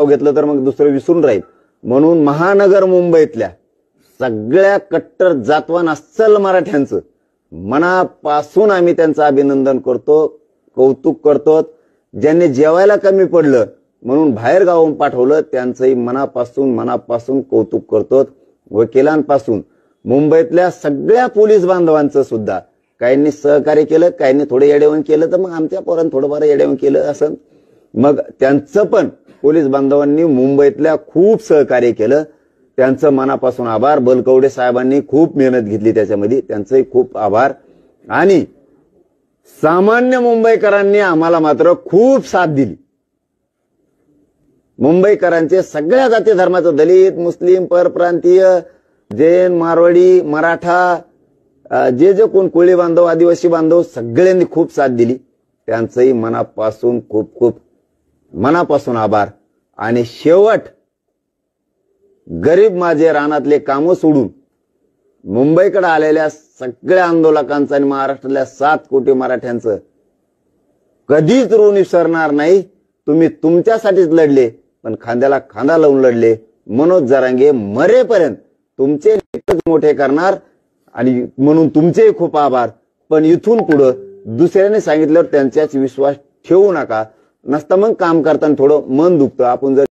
घेतलं तर मग दुसरं विसरून राहील. म्हणून महानगर मुंबईतल्या सगळ्या कट्टर जातवान अस्सल मराठ्यांचं मनापासून आम्ही त्यांचं अभिनंदन करतो, कौतुक करतो. ज्यांनी जेवायला कमी पडलं म्हणून बाहेर गावाहून पाठवलं त्यांचंही मनापासून कौतुक करतो. वकिलांपासून मुंबईतल्या सगळ्या पोलीस बांधवांचं सुद्धा काहींनी सहकार्य केलं, काहींनी थोडं येडेवण केलं, तर मग आमच्या पोरांनी थोडंफार येडेवण केलं असं. मग त्यांचं पण पोलीस बांधवांनी मुंबईतल्या खूप सहकार्य केलं. त्यांचं मनापासून आभार. बलकवडे साहेबांनी खूप मेहनत घेतली त्याच्यामध्ये, त्यांचंही खूप आभार. आणि सामान्य मुंबईकरांनी आम्हाला मात्र खूप साथ दिली. मुंबईकरांचे सगळ्या जाती धर्माचं, दलित, मुस्लिम, परप्रांतीय, जैन, मारवाडी, मराठा, जे जे कोण कोळी बांधव, आदिवासी बांधव सगळ्यांनी खूप साथ दिली. त्यांचंही मनापासून आभार. आणि शेवट गरीब माझे रानातले कामं सोडून मुंबईकडे आलेल्या सगळ्या आंदोलकांचं आणि महाराष्ट्रातल्या 7 कोटी मराठ्यांचं कधीच ऋण विसरणार नाही. तुम्ही तुमच्यासाठीच लढले, पण खांद्याला खांदा लावून लढले. मनोज जरांगे मरेपर्यंत तुमचे लेखच मोठे करणार आणि म्हणून तुमचेही खूप आभार. पण इथून पुढे दुसऱ्याने सांगितल्यावर त्यांच्याच विश्वास ठेवू नका. नसता मग काम करताना थोडं मन दुखतं. आपण जर